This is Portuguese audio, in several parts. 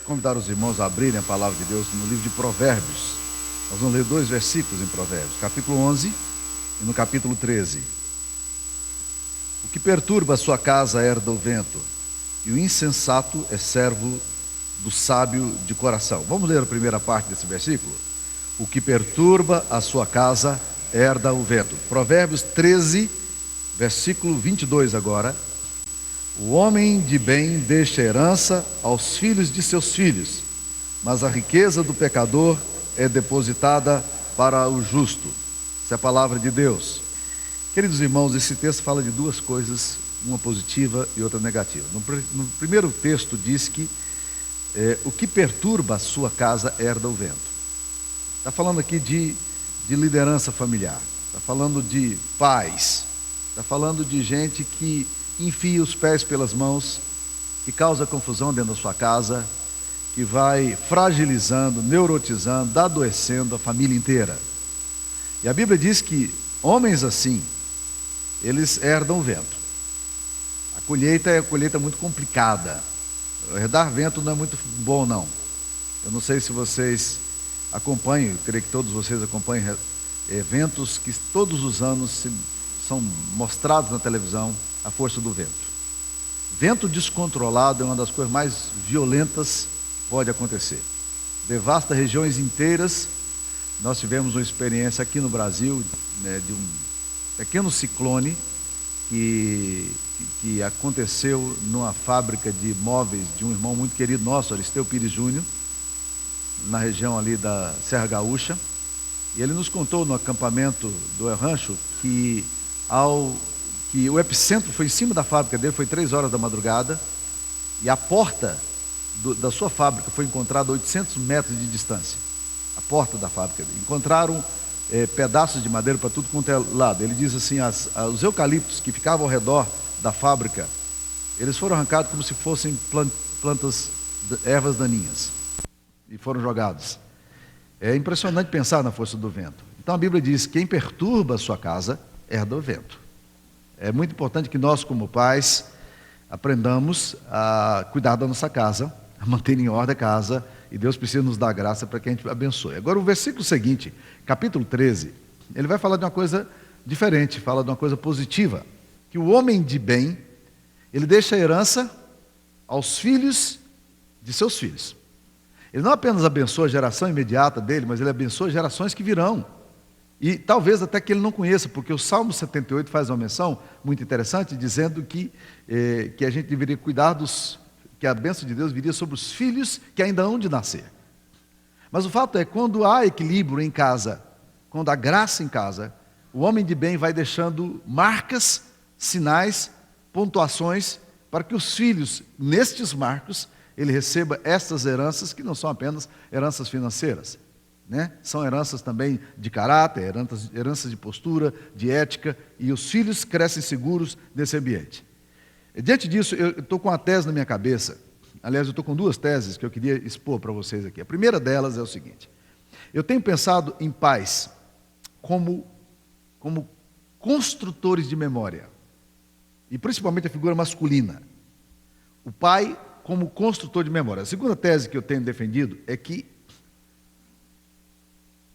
Convidar os irmãos a abrirem a palavra de Deus no livro de Provérbios. Nós vamos ler 2 versículos em Provérbios, capítulo 11 e no capítulo 13. O que perturba a sua casa herda o vento, e o insensato é servo do sábio de coração. Vamos ler a primeira parte desse versículo? O que perturba a sua casa herda o vento. Provérbios 13, versículo 22 agora. O homem de bem deixa herança aos filhos de seus filhos, mas a riqueza do pecador é depositada para o justo. Essa é a palavra de Deus. Queridos irmãos, esse texto fala de duas coisas, uma positiva e outra negativa. No primeiro texto diz que o que perturba a sua casa herda o vento. Está falando aqui de liderança familiar, está falando de pais, está falando de gente que enfia os pés pelas mãos, que causa confusão dentro da sua casa, que vai fragilizando, neurotizando, adoecendo a família inteira. E a Bíblia diz que homens assim, eles herdam o vento. A colheita é uma colheita muito complicada. Herdar vento não é muito bom, não. Eu não sei se vocês acompanham, eu creio que todos vocês acompanham eventos que todos os anos são mostrados na televisão, a força do vento. Vento descontrolado é uma das coisas mais violentas que pode acontecer. Devasta regiões inteiras. Nós tivemos uma experiência aqui no Brasil, de um pequeno ciclone que aconteceu numa fábrica de móveis de um irmão muito querido nosso, Aristeu Pires Júnior, na região ali da Serra Gaúcha. E ele nos contou no acampamento do El Rancho que o epicentro foi em cima da fábrica dele, foi 3 horas da madrugada, e a porta da sua fábrica foi encontrada a 800 metros de distância. A porta da fábrica dele. Encontraram pedaços de madeira para tudo quanto é lado. Ele diz assim, os eucaliptos que ficavam ao redor da fábrica, eles foram arrancados como se fossem plantas, ervas daninhas, e foram jogados. É impressionante pensar na força do vento. Então a Bíblia diz, quem perturba a sua casa, herda o vento. É muito importante que nós, como pais, aprendamos a cuidar da nossa casa, a manter em ordem a casa, e Deus precisa nos dar graça para que a gente abençoe. Agora, o versículo seguinte, capítulo 13, ele vai falar de uma coisa diferente, fala de uma coisa positiva, que o homem de bem, ele deixa a herança aos filhos de seus filhos. Ele não apenas abençoa a geração imediata dele, mas ele abençoa gerações que virão. E talvez até que ele não conheça, porque o Salmo 78 faz uma menção muito interessante, dizendo que a gente deveria cuidar que a bênção de Deus viria sobre os filhos que ainda hão de nascer. Mas o fato é, quando há equilíbrio em casa, quando há graça em casa, o homem de bem vai deixando marcas, sinais, pontuações, para que os filhos, nestes marcos, ele receba estas heranças, que não são apenas heranças financeiras. São heranças também de caráter, heranças de postura, de ética, e os filhos crescem seguros nesse ambiente. E, diante disso, eu estou com uma tese na minha cabeça. Aliás, eu estou com 2 teses que eu queria expor para vocês aqui. A primeira delas é o seguinte: eu tenho pensado em pais como construtores de memória, e principalmente a figura masculina. O pai como construtor de memória. A segunda tese que eu tenho defendido é que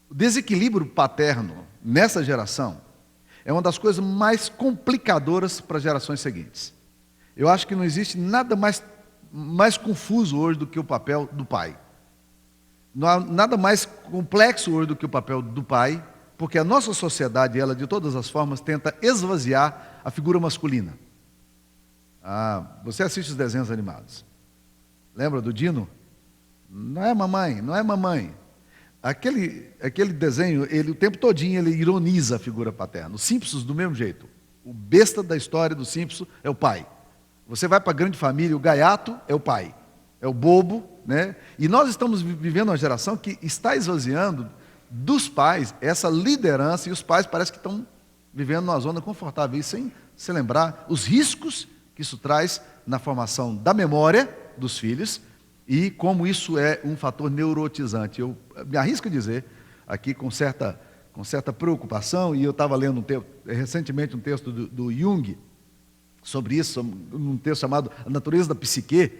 o desequilíbrio paterno nessa geração é uma das coisas mais complicadoras para as gerações seguintes. Eu acho que não existe nada mais confuso hoje do que o papel do pai. Não há nada mais complexo hoje do que o papel do pai, porque a nossa sociedade, ela de todas as formas, tenta esvaziar a figura masculina. Você assiste os desenhos animados. Lembra do Dino? Não é mamãe, não é mamãe. Aquele desenho, ele o tempo todinho ele ironiza a figura paterna. Os Simpsons do mesmo jeito. O besta da história dos Simpsons é o pai. Você vai para a grande família, o gaiato é o pai, é o bobo, E nós estamos vivendo uma geração que está esvaziando dos pais essa liderança, e os pais parece que estão vivendo numa zona confortável, sem se lembrar os riscos que isso traz na formação da memória dos filhos, e como isso é um fator neurotizante. Eu me arrisco a dizer, aqui com certa preocupação, e eu estava lendo recentemente um texto do Jung sobre isso, um texto chamado A Natureza da Psique,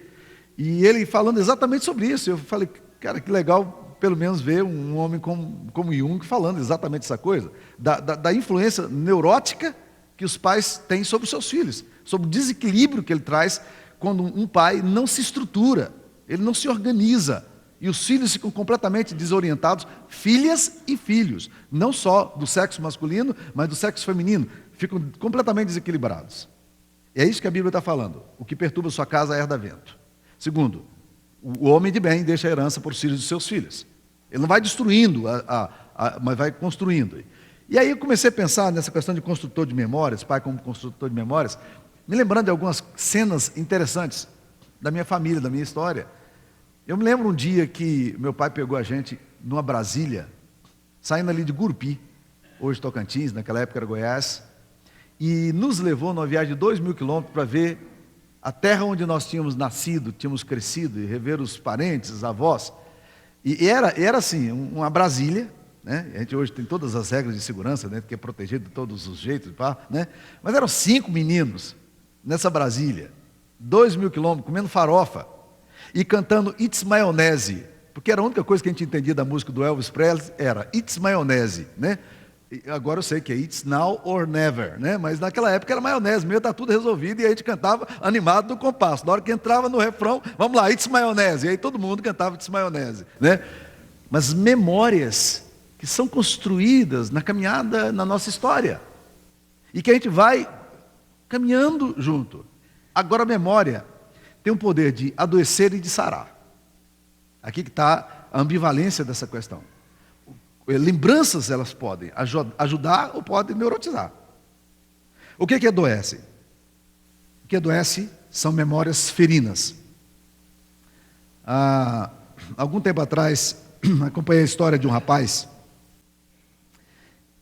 E ele falando exatamente sobre isso. Eu falei, cara, que legal, pelo menos ver um homem como Jung falando exatamente essa coisa, da influência neurótica que os pais têm sobre os seus filhos, sobre o desequilíbrio que ele traz quando um pai não se estrutura, ele não se organiza, e os filhos ficam completamente desorientados, filhas e filhos, não só do sexo masculino, mas do sexo feminino, ficam completamente desequilibrados. É isso que a Bíblia está falando. O que perturba sua casa herda vento. Segundo, o homem de bem deixa a herança para os filhos dos seus filhos. Ele não vai destruindo, mas vai construindo. E aí eu comecei a pensar nessa questão de construtor de memórias, pai como construtor de memórias, me lembrando de algumas cenas interessantes da minha família, da minha história. Eu me lembro um dia que meu pai pegou a gente numa Brasília, saindo ali de Gurupi, hoje Tocantins, naquela época era Goiás, e nos levou numa viagem de 2.000 quilômetros para ver a terra onde nós tínhamos nascido, tínhamos crescido, e rever os parentes, os avós. E era assim, uma Brasília, né? A gente hoje tem todas as regras de segurança, né? Que é protegido de todos os jeitos, né? Mas eram 5 meninos nessa Brasília, 2.000 quilômetros, comendo farofa e cantando It's Maionese, porque era a única coisa que a gente entendia da música do Elvis Presley, era It's Maionese, né? E agora eu sei que é It's Now or Never, né? Mas naquela época era maionese, mesmo está tudo resolvido, e a gente cantava animado no compasso. Na hora que entrava no refrão, vamos lá, It's Maionese, e aí todo mundo cantava It's Maionese, né? Mas memórias que são construídas na caminhada, na nossa história, e que a gente vai caminhando junto. Agora a memória tem o poder de adoecer e de sarar. Aqui que está a ambivalência dessa questão. Lembranças elas podem ajudar ou podem neurotizar. O que adoece? O que adoece são memórias ferinas. Algum tempo atrás, acompanhei a história de um rapaz.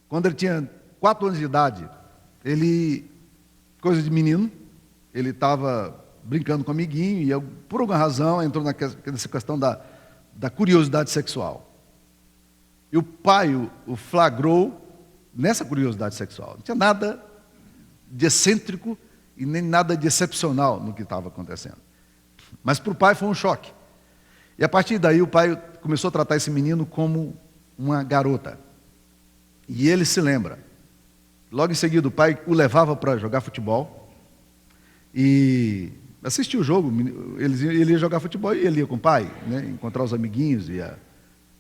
Quando ele tinha 4 anos de idade, coisa de menino, ele estava brincando com um amiguinho e, por alguma razão, entrou nessa questão da curiosidade sexual. E o pai o flagrou nessa curiosidade sexual. Não tinha nada de excêntrico e nem nada de excepcional no que estava acontecendo. Mas para o pai foi um choque. E a partir daí o pai começou a tratar esse menino como uma garota. E ele se lembra. Logo em seguida o pai o levava para jogar futebol. E assistia o jogo, ele ia jogar futebol e ele ia com o pai, né, encontrar os amiguinhos.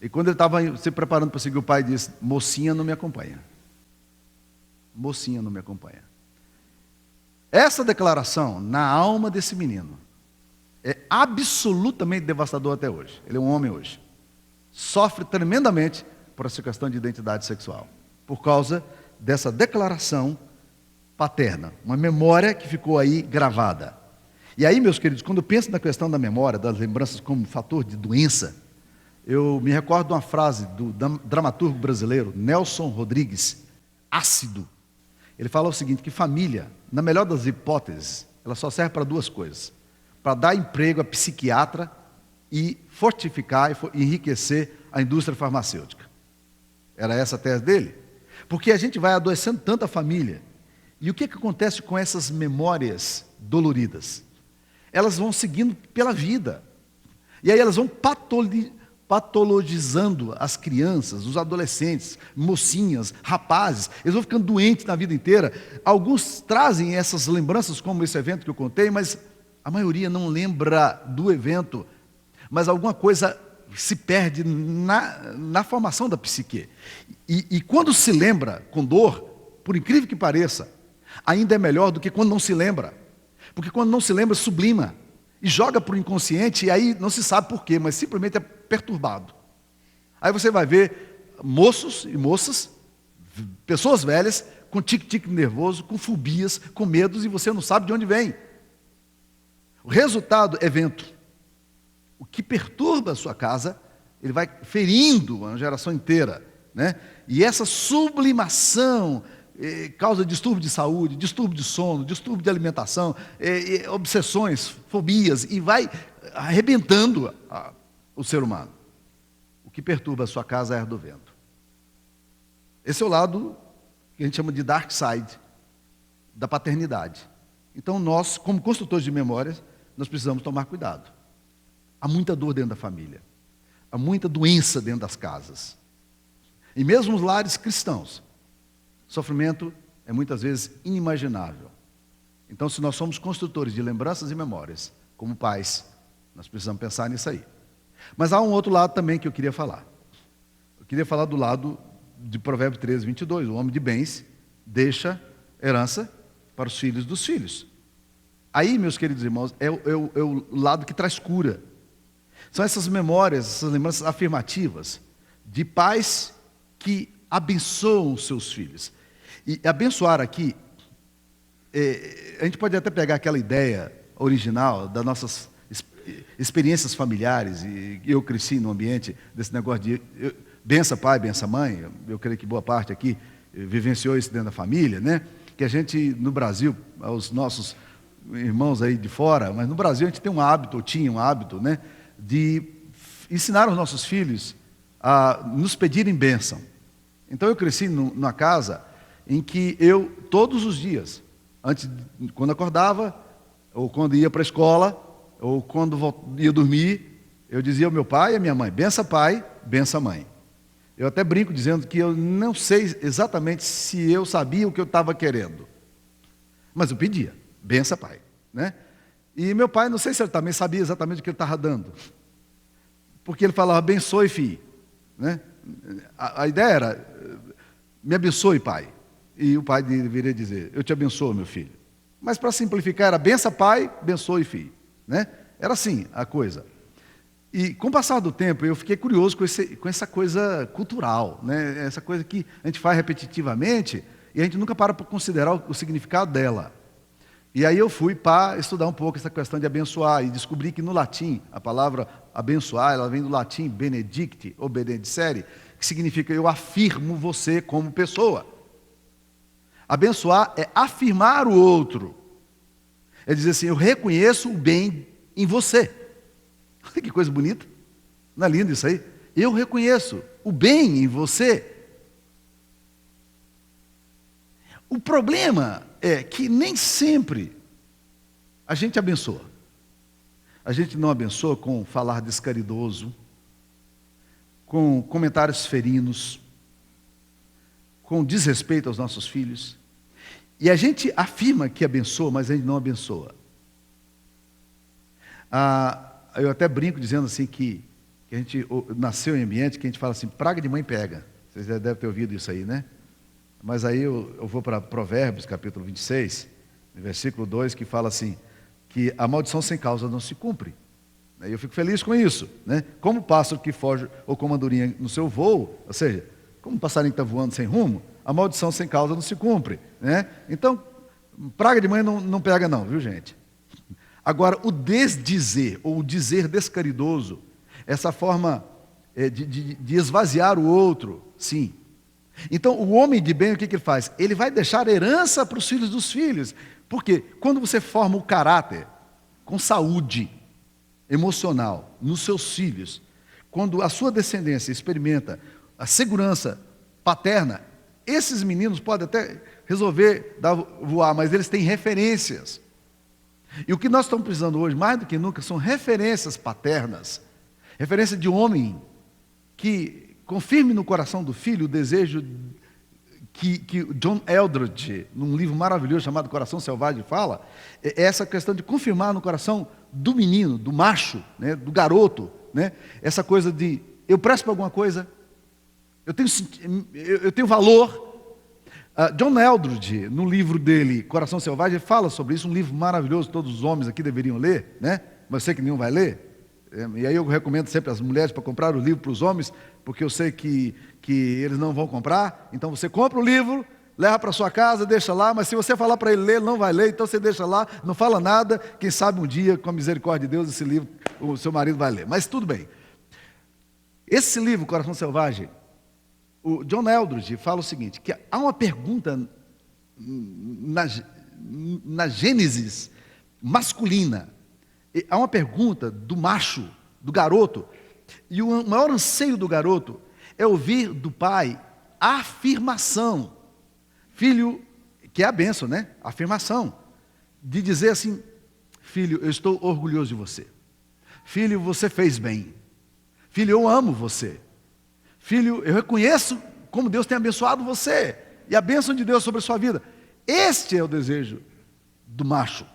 E quando ele estava se preparando para seguir o pai, disse, mocinha não me acompanha. Mocinha não me acompanha. Essa declaração na alma desse menino é absolutamente devastador até hoje. Ele é um homem hoje. Sofre tremendamente por essa questão de identidade sexual, por causa dessa declaração paterna, uma memória que ficou aí gravada. E aí, meus queridos, quando eu penso na questão da memória, das lembranças como fator de doença, eu me recordo de uma frase do dramaturgo brasileiro, Nelson Rodrigues, ácido. Ele fala o seguinte, que família, na melhor das hipóteses, ela só serve para 2 coisas. Para dar emprego a psiquiatra e fortificar e enriquecer a indústria farmacêutica. Era essa a tese dele? Porque a gente vai adoecendo tanto a família. E o que acontece com essas memórias doloridas? Elas vão seguindo pela vida. E aí elas vão patologizando as crianças, os adolescentes, mocinhas, rapazes. Eles vão ficando doentes na vida inteira. Alguns trazem essas lembranças, como esse evento que eu contei, mas a maioria não lembra do evento. Mas alguma coisa se perde na formação da psique. E quando se lembra com dor, por incrível que pareça, ainda é melhor do que quando não se lembra. Porque quando não se lembra, sublima. E joga para o inconsciente, e aí não se sabe por quê, mas simplesmente é perturbado. Aí você vai ver moços e moças, pessoas velhas, com tique-tique nervoso, com fobias, com medos, e você não sabe de onde vem. O resultado é vento. O que perturba a sua casa, ele vai ferindo uma geração inteira, né? E essa sublimação causa distúrbio de saúde, distúrbio de sono, distúrbio de alimentação, obsessões, fobias, e vai arrebentando o ser humano. O que perturba a sua casa é do vento. Esse é o lado que a gente chama de dark side, da paternidade. Então nós, como construtores de memórias, nós precisamos tomar cuidado. há muita dor dentro da família, há muita doença dentro das casas. E mesmo os lares cristãos, sofrimento é muitas vezes inimaginável. Então, se nós somos construtores de lembranças e memórias, como pais, nós precisamos pensar nisso aí. Mas há um outro lado também que eu queria falar. Eu queria falar do lado de Provérbios 13, 22. O homem de bens deixa herança para os filhos dos filhos. Aí, meus queridos irmãos, é o lado que traz cura. São essas memórias, essas lembranças afirmativas de pais que abençoam os seus filhos. E abençoar aqui, a gente pode até pegar aquela ideia original das nossas experiências familiares, e eu cresci no ambiente desse negócio de bença pai, bença mãe. Eu creio que boa parte aqui vivenciou isso dentro da família, né? Que a gente, no Brasil, os nossos irmãos aí de fora, mas no Brasil a gente tem um hábito, ou tinha um hábito, né? De ensinar os nossos filhos a nos pedirem bênção. Então eu cresci numa casa em que eu, todos os dias, quando acordava, ou quando ia para a escola, ou quando ia dormir, eu dizia ao meu pai e à minha mãe: bença pai, bença mãe. Eu até brinco dizendo que eu não sei exatamente se eu sabia o que eu estava querendo, mas eu pedia, bença pai, né? E meu pai, não sei se ele também sabia exatamente o que ele estava dando, porque ele falava: abençoe, filho, né? A ideia era: me abençoe, pai. E o pai deveria dizer: eu te abençoo, meu filho. Mas para simplificar, era bença pai, abençoe, filho, né? Era assim a coisa. E com o passar do tempo, eu fiquei curioso com essa coisa cultural, né? Essa coisa que a gente faz repetitivamente e a gente nunca para considerar o significado dela. E aí eu fui para estudar um pouco essa questão de abençoar e descobri que no latim, a palavra abençoar, ela vem do latim benedicti ou benedicere, que significa eu afirmo você como pessoa. Abençoar é afirmar o outro. É dizer assim: eu reconheço o bem em você. Olha que coisa bonita. Não é lindo isso aí? Eu reconheço o bem em você. O problema é que nem sempre a gente abençoa. A gente não abençoa com falar descaridoso, com comentários ferinos, com desrespeito aos nossos filhos. E a gente afirma que abençoa, mas a gente não abençoa. Eu até brinco dizendo assim que a gente nasceu em ambiente que a gente fala assim: praga de mãe pega. Vocês já devem ter ouvido isso aí, né? Mas aí eu vou para Provérbios, capítulo 26, versículo 2, que fala assim, que a maldição sem causa não se cumpre. E eu fico feliz com isso, né? Como o pássaro que foge ou como a andorinha no seu voo, ou seja, como um passarinho que está voando sem rumo, a maldição sem causa não se cumpre, né? Então, praga de mãe não pega não, viu, gente? Agora, o desdizer, ou o dizer descaridoso, essa forma de esvaziar o outro, sim. Então, o homem de bem, o que ele faz? Ele vai deixar herança para os filhos dos filhos. Porque quando você forma o caráter com saúde emocional nos seus filhos, quando a sua descendência experimenta a segurança paterna, esses meninos podem até resolver voar, mas eles têm referências. E o que nós estamos precisando hoje, mais do que nunca, são referências paternas. Referência de homem que confirme no coração do filho o desejo que John Eldredge, num livro maravilhoso chamado Coração Selvagem, fala, é essa questão de confirmar no coração do menino, do macho, né, do garoto, né, essa coisa de eu presto para alguma coisa, eu tenho valor. John Eldredge, no livro dele, Coração Selvagem, fala sobre isso, um livro maravilhoso, todos os homens aqui deveriam ler, né? Mas eu sei que nenhum vai ler. E aí eu recomendo sempre às mulheres para comprar o livro para os homens, porque eu sei que eles não vão comprar. Então você compra o livro, leva para sua casa, deixa lá, mas se você falar para ele ler, ele não vai ler, então você deixa lá, não fala nada, quem sabe um dia, com a misericórdia de Deus, esse livro o seu marido vai ler. Mas tudo bem. Esse livro, Coração Selvagem, o John Eldredge fala o seguinte, que há uma pergunta na Gênesis masculina, há uma pergunta do macho, do garoto, e o maior anseio do garoto é ouvir do pai a afirmação, filho, que é a bênção, né? A afirmação, de dizer assim: filho, eu estou orgulhoso de você. Filho, você fez bem. Filho, eu amo você. Filho, eu reconheço como Deus tem abençoado você e a bênção de Deus sobre a sua vida. Este é o desejo do macho.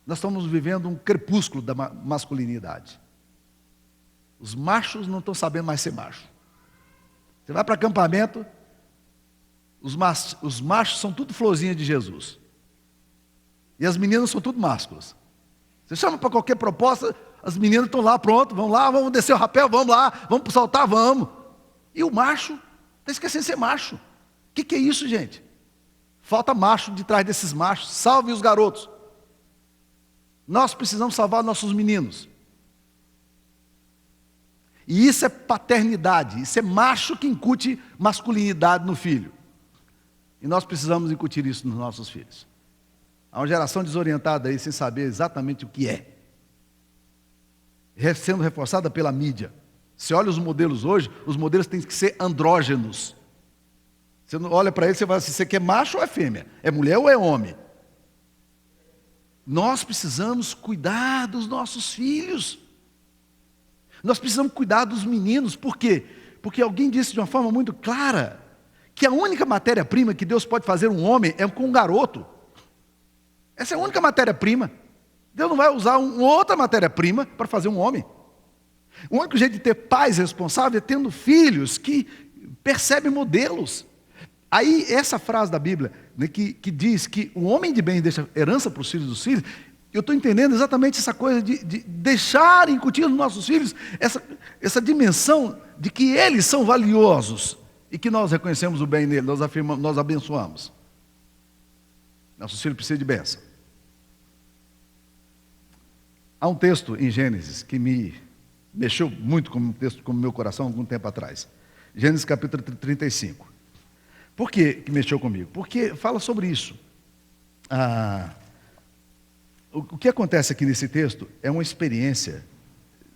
Nós estamos vivendo um crepúsculo da masculinidade. Os machos não estão sabendo mais ser macho. Você vai para acampamento, os machos são tudo florzinha de Jesus. E as meninas são tudo másculas. Você chama para qualquer proposta, as meninas estão lá, pronto, vamos lá, vamos descer o rapel, vamos lá, vamos saltar, vamos. E o macho está esquecendo de ser macho. O que é isso, gente? Falta macho de trás desses machos. Salve os garotos. Nós precisamos salvar nossos meninos. E isso é paternidade, isso é macho que incute masculinidade no filho. E nós precisamos incutir isso nos nossos filhos. Há uma geração desorientada aí, sem saber exatamente o que é. Sendo reforçada pela mídia. Você olha os modelos hoje, os modelos têm que ser andrógenos. Você não olha para ele, você vai assim, você quer macho ou é fêmea? É mulher ou é homem? Nós precisamos cuidar dos nossos filhos. Nós precisamos cuidar dos meninos. Por quê? Porque alguém disse de uma forma muito clara que a única matéria-prima que Deus pode fazer um homem é com um garoto. Essa é a única matéria-prima. Deus não vai usar outra matéria-prima para fazer um homem. O único jeito de ter pais responsáveis é tendo filhos que percebem modelos. Aí essa frase da Bíblia, né, que diz que o homem de bem deixa herança para os filhos dos filhos, eu estou entendendo exatamente essa coisa de deixar incutir nos nossos filhos essa dimensão de que eles são valiosos e que nós reconhecemos o bem nele, nós afirmamos, nós abençoamos. Nossos filhos precisam de bênção. Há um texto em Gênesis que me mexeu muito com o meu coração algum tempo atrás. Gênesis capítulo 35. Por que mexeu comigo? Porque fala sobre isso. O que acontece aqui nesse texto é uma experiência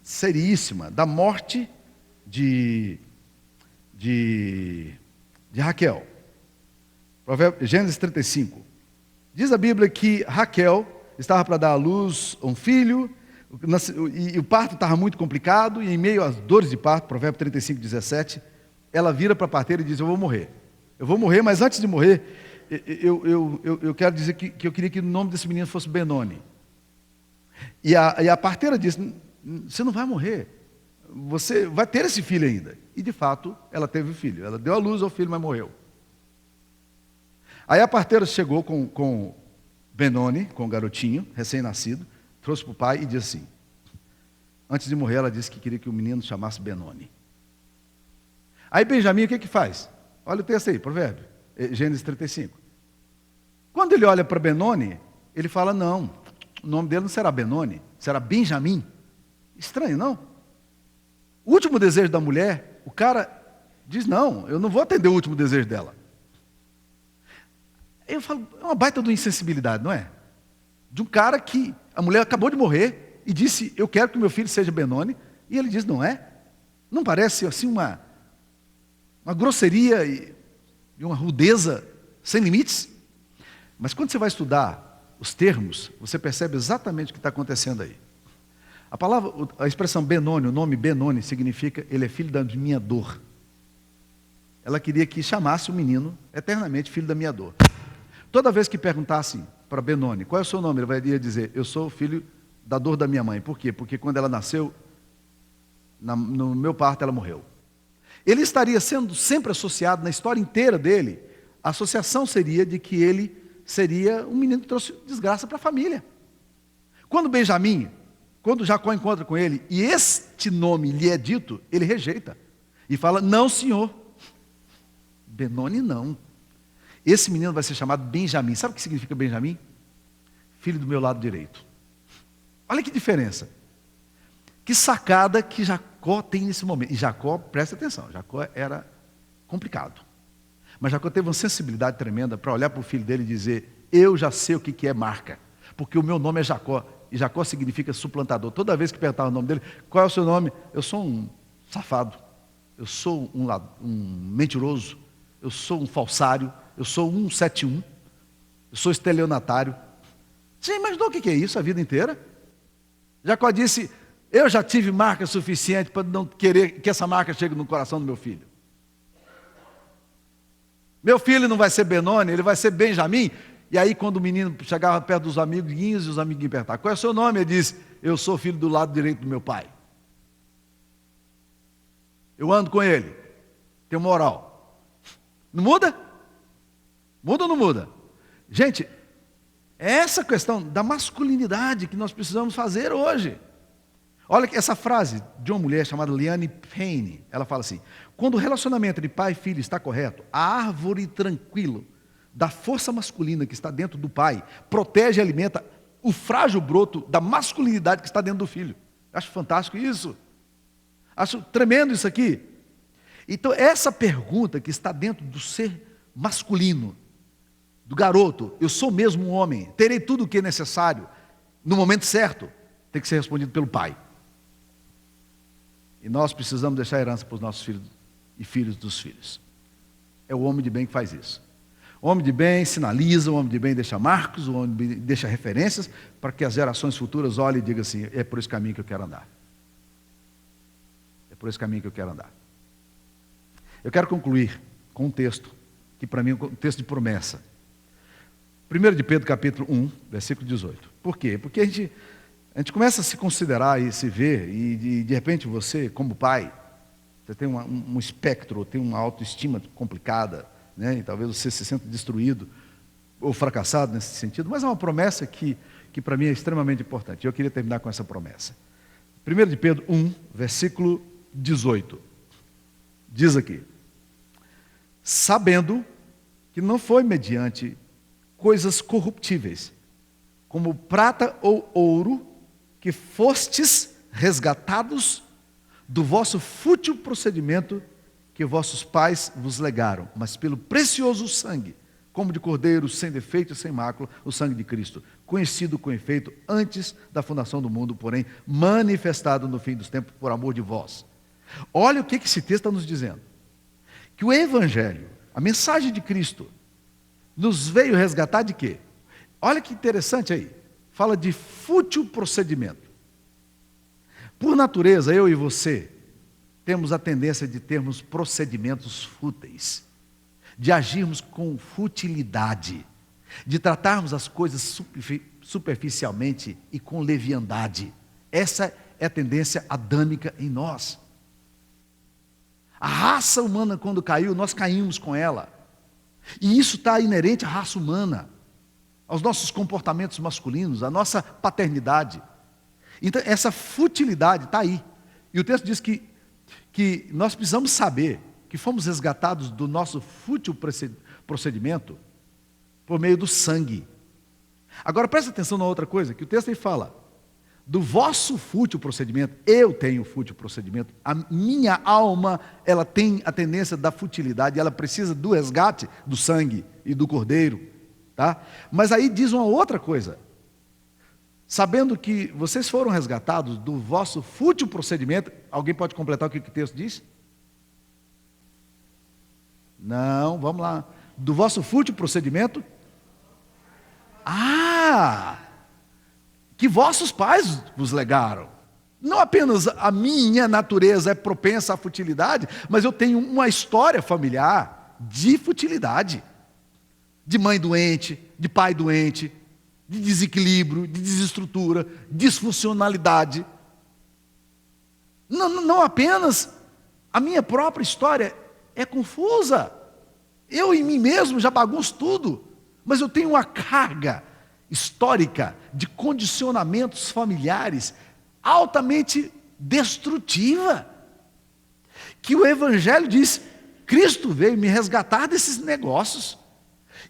seríssima da morte de Raquel. Gênesis 35. Diz a Bíblia que Raquel estava para dar à luz um filho, e o parto estava muito complicado, e em meio às dores de parto, Provérbio 35, 17, ela vira para a parteira e diz: eu vou morrer. Eu vou morrer, mas antes de morrer, eu quero dizer que eu queria que o nome desse menino fosse Benoni. E a parteira disse: você não vai morrer, você vai ter esse filho ainda. E de fato, ela teve o filho, ela deu à luz ao filho, mas morreu. Aí a parteira chegou com Benoni, com o garotinho, recém-nascido, trouxe para o pai e disse assim, antes de morrer ela disse que queria que o menino chamasse Benoni. Aí Benjamim o que faz? Olha o texto aí, provérbio, Gênesis 35. Quando ele olha para Benoni, ele fala: não, o nome dele não será Benoni, será Benjamim. Estranho, não? O último desejo da mulher, o cara diz: não, eu não vou atender o último desejo dela. Eu falo, é uma baita de uma insensibilidade, não é? De um cara que a mulher acabou de morrer e disse: eu quero que meu filho seja Benoni, e ele diz: não é? Não parece assim uma grosseria e uma rudeza sem limites? Mas quando você vai estudar os termos, você percebe exatamente o que está acontecendo aí. A expressão Benoni, o nome Benoni significa ele é filho da minha dor. Ela queria que chamasse o menino eternamente filho da minha dor. Toda vez que perguntassem para Benoni, qual é o seu nome? Ele ia dizer: eu sou o filho da dor da minha mãe. Por quê? Porque quando ela nasceu, no meu parto ela morreu. Ele estaria sendo sempre associado, na história inteira dele, a associação seria de que ele seria um menino que trouxe desgraça para a família. Quando Jacó encontra com ele, e este nome lhe é dito, ele rejeita. E fala: não, senhor, Benoni não. Esse menino vai ser chamado Benjamim. Sabe o que significa Benjamim? Filho do meu lado direito. Olha que diferença. Que sacada que Jacó tem nesse momento. E Jacó, presta atenção, Jacó era complicado. Mas Jacó teve uma sensibilidade tremenda para olhar para o filho dele e dizer: eu já sei o que é marca, porque o meu nome é Jacó. E Jacó significa suplantador. Toda vez que perguntava o nome dele: qual é o seu nome? Eu sou um safado, eu sou um mentiroso, eu sou um falsário, eu sou um 171, eu sou estelionatário. Você imaginou o que é isso a vida inteira? Jacó disse: eu já tive marca suficiente para não querer que essa marca chegue no coração do meu filho. Meu filho não vai ser Benoni, ele vai ser Benjamim. E aí quando o menino chegava perto dos amiguinhos, e os amiguinhos perguntavam: qual é o seu nome? Ele disse: eu sou filho do lado direito do meu pai. Eu ando com ele, tenho moral. Não muda? Muda ou não muda? Gente, é essa questão da masculinidade que nós precisamos fazer hoje. Olha que essa frase de uma mulher chamada Liane Payne, ela fala assim: quando o relacionamento de pai e filho está correto, a árvore tranquila da força masculina que está dentro do pai protege e alimenta o frágil broto da masculinidade que está dentro do filho. Acho fantástico isso. Acho tremendo isso aqui. Então, essa pergunta que está dentro do ser masculino, do garoto: eu sou mesmo um homem, terei tudo o que é necessário, no momento certo, tem que ser respondido pelo pai. E nós precisamos deixar herança para os nossos filhos e filhos dos filhos. É o homem de bem que faz isso. O homem de bem sinaliza, o homem de bem deixa marcos, o homem de bem deixa referências, para que as gerações futuras olhem e digam assim: é por esse caminho que eu quero andar. É por esse caminho que eu quero andar. Eu quero concluir com um texto, que para mim é um texto de promessa. 1 de Pedro capítulo 1, versículo 18. Por quê? Porque a gente começa a se considerar e se ver, e de repente você, como pai, você tem um espectro, tem uma autoestima complicada, né? E talvez você se sinta destruído ou fracassado nesse sentido, mas é uma promessa que para mim é extremamente importante. Eu queria terminar com essa promessa. 1 de Pedro 1, versículo 18. Diz aqui: sabendo que não foi mediante coisas corruptíveis, como prata ou ouro, que fostes resgatados do vosso fútil procedimento que vossos pais vos legaram, mas pelo precioso sangue, como de cordeiro, sem defeito e sem mácula, o sangue de Cristo, conhecido com efeito antes da fundação do mundo, porém manifestado no fim dos tempos por amor de vós. Olha o que esse texto está nos dizendo: que o Evangelho, a mensagem de Cristo, nos veio resgatar de quê? Olha que interessante aí. Fala de fútil procedimento. Por natureza, eu e você temos a tendência de termos procedimentos fúteis, de agirmos com futilidade, de tratarmos as coisas superficialmente e com leviandade. Essa é a tendência adâmica em nós. A raça humana, quando caiu, nós caímos com ela. E isso está inerente à raça humana, aos nossos comportamentos masculinos, à nossa paternidade. Então, essa futilidade está aí. E o texto diz que nós precisamos saber que fomos resgatados do nosso fútil procedimento por meio do sangue. Agora, presta atenção na outra coisa, que o texto aí fala: do vosso fútil procedimento. Eu tenho fútil procedimento. A minha alma, ela tem a tendência da futilidade, ela precisa do resgate do sangue e do cordeiro, tá? Mas aí diz uma outra coisa: sabendo que vocês foram resgatados do vosso fútil procedimento. Alguém pode completar o que o texto diz? Não, vamos lá. Do vosso fútil procedimento? Que vossos pais vos legaram. Não apenas a minha natureza é propensa à futilidade, mas eu tenho uma história familiar de futilidade. De mãe doente, de pai doente, de desequilíbrio, de desestrutura, disfuncionalidade. Não apenas a minha própria história é confusa. Eu em mim mesmo já bagunço tudo, mas eu tenho uma carga histórica de condicionamentos familiares altamente destrutiva, que o Evangelho diz: Cristo veio me resgatar desses negócios.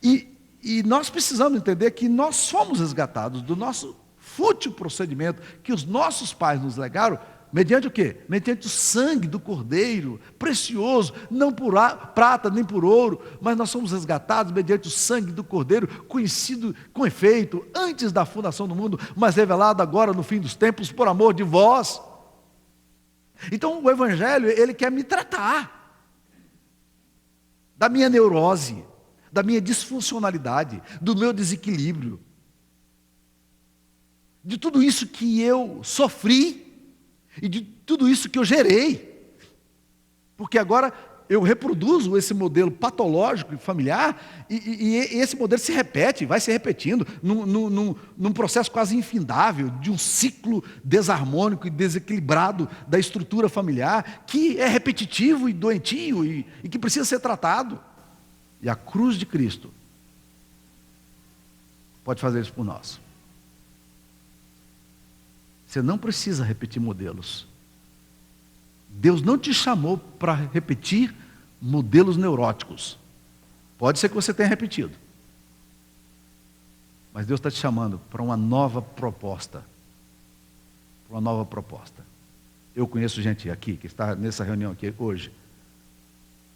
E nós precisamos entender que nós somos resgatados do nosso fútil procedimento que os nossos pais nos legaram, mediante o quê? Mediante o sangue do Cordeiro, precioso, não por prata nem por ouro, mas nós somos resgatados mediante o sangue do Cordeiro, conhecido com efeito antes da fundação do mundo, mas revelado agora no fim dos tempos por amor de vós. Então o Evangelho, ele quer me tratar da minha neurose, da minha disfuncionalidade, do meu desequilíbrio, de tudo isso que eu sofri e de tudo isso que eu gerei. Porque agora eu reproduzo esse modelo patológico e familiar e esse modelo se repete, vai se repetindo num processo quase infindável de um ciclo desarmônico e desequilibrado da estrutura familiar que é repetitivo e doentio e que precisa ser tratado. E a cruz de Cristo pode fazer isso por nós. Você não precisa repetir modelos. Deus não te chamou para repetir modelos neuróticos. Pode ser que você tenha repetido. Mas Deus está te chamando para uma nova proposta. Para uma nova proposta. Eu conheço gente aqui, que está nessa reunião aqui hoje,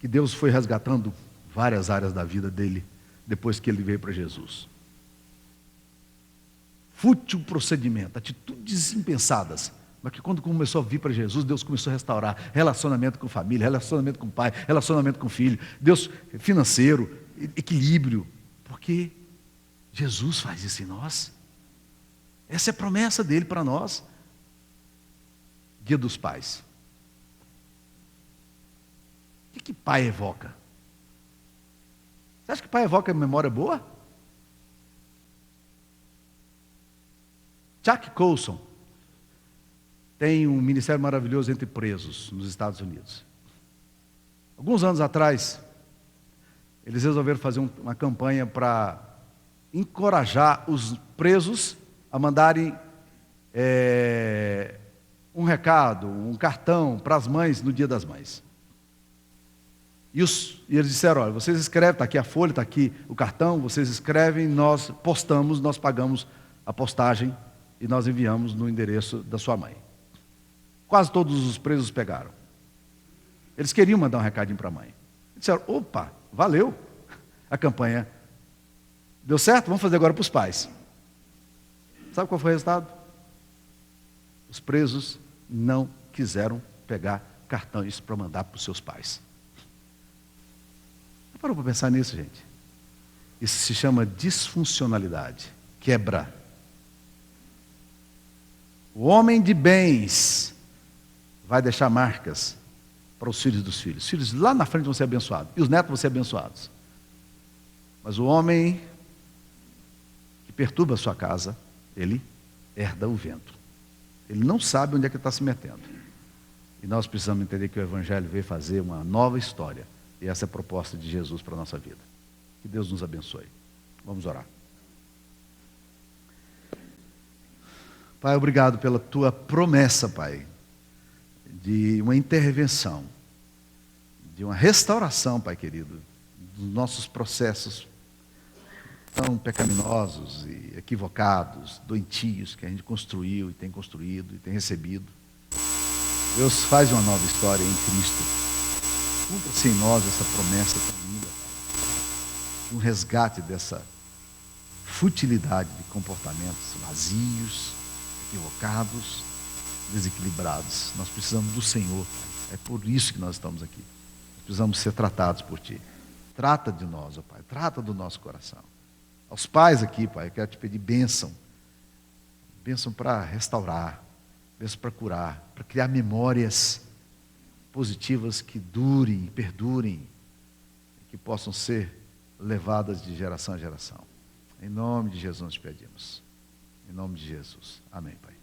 que Deus foi resgatando várias áreas da vida dele, depois que ele veio para Jesus. Fútil procedimento, atitudes impensadas, mas que quando começou a vir para Jesus, Deus começou a restaurar relacionamento com família, relacionamento com pai, relacionamento com filho, Deus financeiro, equilíbrio, porque Jesus faz isso em nós. Essa é a promessa dele para nós. Dia dos Pais. O que pai evoca? Você acha que pai evoca memória boa? Chuck Colson tem um ministério maravilhoso entre presos nos Estados Unidos. Alguns anos atrás, eles resolveram fazer uma campanha para encorajar os presos a mandarem um recado, um cartão para as mães no Dia das Mães. E eles disseram, olha, vocês escrevem, está aqui a folha, está aqui o cartão, vocês escrevem, nós postamos, nós pagamos a postagem e nós enviamos no endereço da sua mãe. Quase todos os presos pegaram. Eles queriam mandar um recadinho para a mãe. Disseram, opa, valeu, a campanha deu certo, vamos fazer agora para os pais. Sabe qual foi o resultado? Os presos não quiseram pegar cartões para mandar para os seus pais. Não parou para pensar nisso, gente? Isso se chama disfuncionalidade, quebra. O homem de bens vai deixar marcas para os filhos dos filhos. Os filhos lá na frente vão ser abençoados. E os netos vão ser abençoados. Mas o homem que perturba a sua casa, ele herda o vento. Ele não sabe onde é que está se metendo. E nós precisamos entender que o Evangelho veio fazer uma nova história. E essa é a proposta de Jesus para a nossa vida. Que Deus nos abençoe. Vamos orar. Pai, obrigado pela tua promessa, Pai, de uma intervenção, de uma restauração, Pai querido, dos nossos processos tão pecaminosos e equivocados, doentios que a gente construiu e tem recebido. Deus faz uma nova história em Cristo. Cumpra-se em nós essa promessa tão linda, Pai, um resgate dessa futilidade de comportamentos vazios, equivocados, desequilibrados. Nós precisamos do Senhor, Pai. É por isso que nós estamos aqui. Nós precisamos ser tratados por Ti. Trata de nós, ó Pai, trata do nosso coração. Aos pais aqui, Pai, eu quero te pedir bênção. Bênção para restaurar, bênção para curar, para criar memórias positivas que durem, perdurem, que possam ser levadas de geração a geração. Em nome de Jesus nós te pedimos. Em nome de Jesus. Amém, Pai.